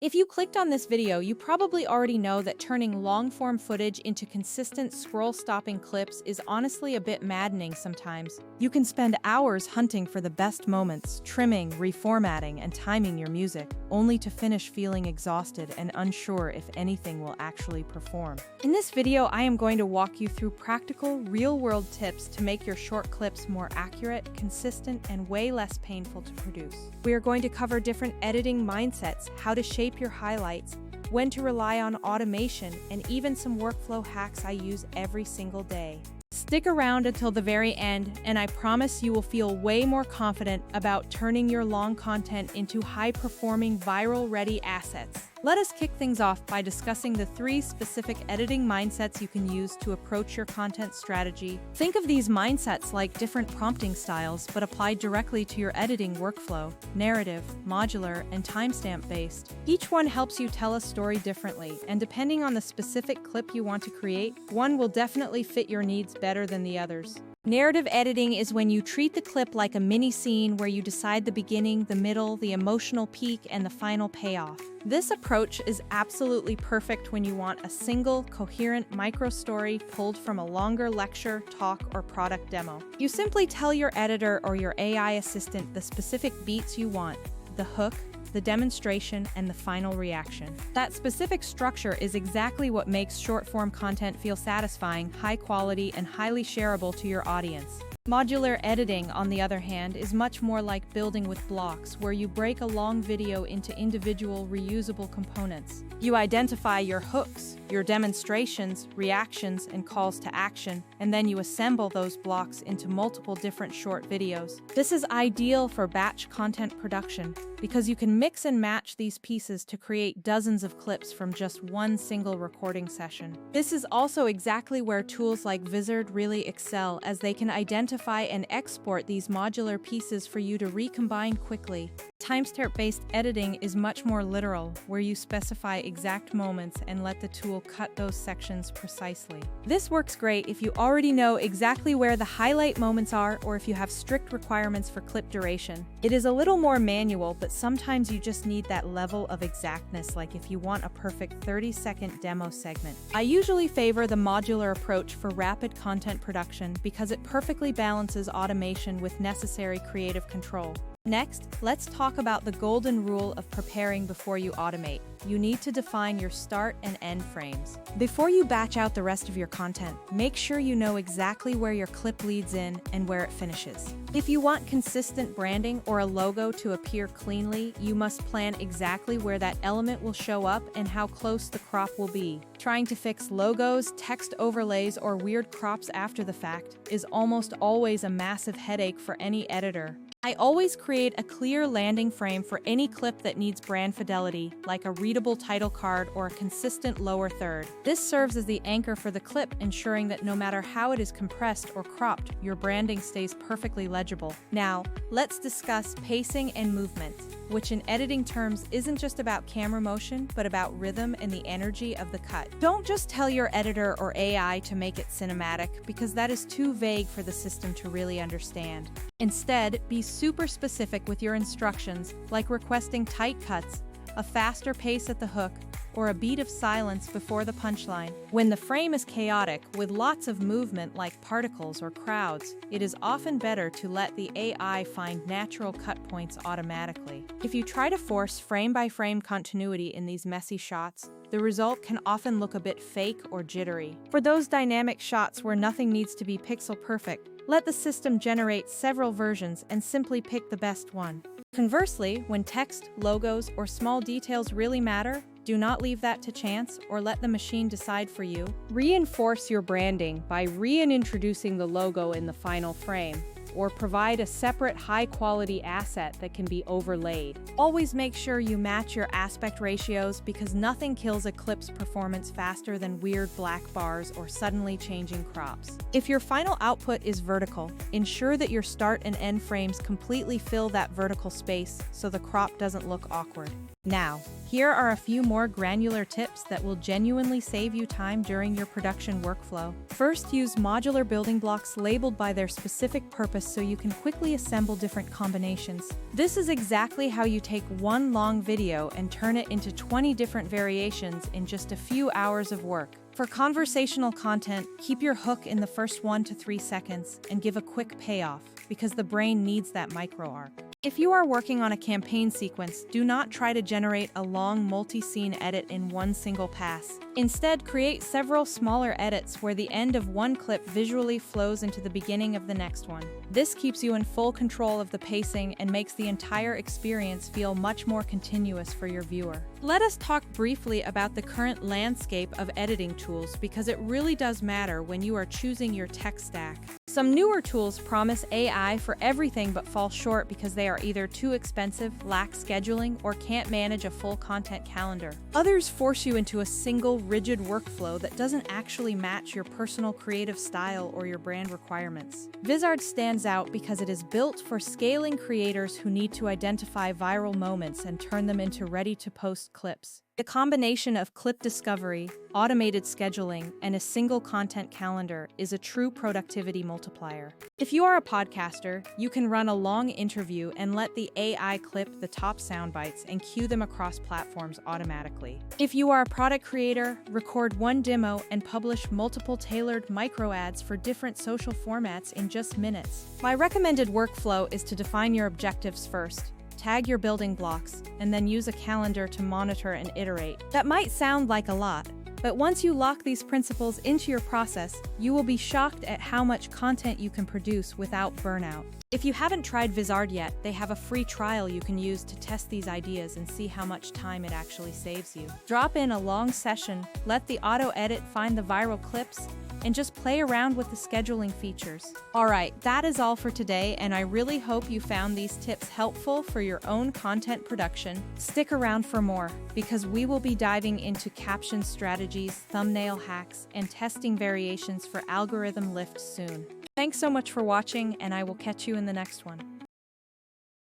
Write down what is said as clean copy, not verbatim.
If you clicked on this video, you probably already know that turning long-form footage into consistent scroll-stopping clips is honestly a bit maddening sometimes. You can spend hours hunting for the best moments, trimming, reformatting, and timing your music, only to finish feeling exhausted and unsure if anything will actually perform. In this video, I am going to walk you through practical, real-world tips to make your short clips more accurate, consistent, and way less painful to produce. We are going to cover different editing mindsets, how to shape your highlights, when to rely on automation, and even some workflow hacks I use every single day. Stick around until the very end, and I promise you will feel way more confident about turning your long content into high-performing, viral-ready assets. Let us kick things off by discussing the 3 specific editing mindsets you can use to approach your content strategy. Think of these mindsets like different prompting styles, but applied directly to your editing workflow: narrative, modular, and timestamp-based. Each one helps you tell a story differently, and depending on the specific clip you want to create, one will definitely fit your needs better than the others. Narrative editing is when you treat the clip like a mini-scene where you decide the beginning, the middle, the emotional peak, and the final payoff. This approach is absolutely perfect when you want a single, coherent micro-story pulled from a longer lecture, talk, or product demo. You simply tell your editor or your AI assistant the specific beats you want, the hook, the demonstration, and the final reaction. That specific structure is exactly what makes short-form content feel satisfying, high quality, and highly shareable to your audience. Modular editing, on the other hand, is much more like building with blocks, where you break a long video into individual reusable components. You identify your hooks, your demonstrations, reactions, and calls to action, and then you assemble those blocks into multiple different short videos. This is ideal for batch content production because you can mix and match these pieces to create dozens of clips from just one single recording session. This is also exactly where tools like Vizard really excel, as they can identify and export these modular pieces for you to recombine quickly. Timestamp-based editing is much more literal, where you specify exact moments and let the tool cut those sections precisely. This works great if you already know exactly where the highlight moments are, or if you have strict requirements for clip duration. It is a little more manual, but sometimes you just need that level of exactness, like if you want a perfect 30-second demo segment. I usually favor the modular approach for rapid content production because it perfectly balances automation with necessary creative control. Next, let's talk about the golden rule of preparing before you automate. You need to define your start and end frames. Before you batch out the rest of your content, make sure you know exactly where your clip leads in and where it finishes. If you want consistent branding or a logo to appear cleanly, you must plan exactly where that element will show up and how close the crop will be. Trying to fix logos, text overlays, or weird crops after the fact is almost always a massive headache for any editor. I always create a clear landing frame for any clip that needs brand fidelity, like a readable title card or a consistent lower third. This serves as the anchor for the clip, ensuring that no matter how it is compressed or cropped, your branding stays perfectly legible. Now, let's discuss pacing and movement, which in editing terms isn't just about camera motion, but about rhythm and the energy of the cut. Don't just tell your editor or AI to make it cinematic, because that is too vague for the system to really understand. Instead, be super specific with your instructions, like requesting tight cuts, a faster pace at the hook, or a beat of silence before the punchline. When the frame is chaotic, with lots of movement like particles or crowds, it is often better to let the AI find natural cut points automatically. If you try to force frame-by-frame continuity in these messy shots, the result can often look a bit fake or jittery. For those dynamic shots where nothing needs to be pixel perfect, let the system generate several versions and simply pick the best one. Conversely, when text, logos, or small details really matter, do not leave that to chance or let the machine decide for you. Reinforce your branding by reintroducing the logo in the final frame, or provide a separate high-quality asset that can be overlaid. Always make sure you match your aspect ratios, because nothing kills a clip's performance faster than weird black bars or suddenly changing crops. If your final output is vertical, ensure that your start and end frames completely fill that vertical space so the crop doesn't look awkward. Now, here are a few more granular tips that will genuinely save you time during your production workflow. First, use modular building blocks labeled by their specific purpose so you can quickly assemble different combinations. This is exactly how you take one long video and turn it into 20 different variations in just a few hours of work. For conversational content, keep your hook in the first 1 to 3 seconds and give a quick payoff, because the brain needs that micro arc. If you are working on a campaign sequence, do not try to generate a long multi-scene edit in one single pass. Instead, create several smaller edits where the end of one clip visually flows into the beginning of the next one. This keeps you in full control of the pacing and makes the entire experience feel much more continuous for your viewer. Let us talk briefly about the current landscape of editing tools, because it really does matter when you are choosing your tech stack. Some newer tools promise AI for everything but fall short because they are either too expensive, lack scheduling, or can't manage a full content calendar. Others force you into a single, rigid workflow that doesn't actually match your personal creative style or your brand requirements. Vizard stands out because it is built for scaling creators who need to identify viral moments and turn them into ready-to-post clips. The combination of clip discovery, automated scheduling, and a single content calendar is a true productivity multiplier. If you are a podcaster, you can run a long interview and let the AI clip the top sound bites and cue them across platforms automatically. If you are a product creator, record one demo and publish multiple tailored micro ads for different social formats in just minutes. My recommended workflow is to define your objectives first. Tag your building blocks, and then use a calendar to monitor and iterate. That might sound like a lot, but once you lock these principles into your process, you will be shocked at how much content you can produce without burnout. If you haven't tried Vizard yet, they have a free trial you can use to test these ideas and see how much time it actually saves you. Drop in a long session, let the auto-edit find the viral clips, and just play around with the scheduling features. Alright, that is all for today, and I really hope you found these tips helpful for your own content production. Stick around for more, because we will be diving into caption strategies, thumbnail hacks, and testing variations for algorithm lift soon. Thanks so much for watching, and I will catch you in the next one.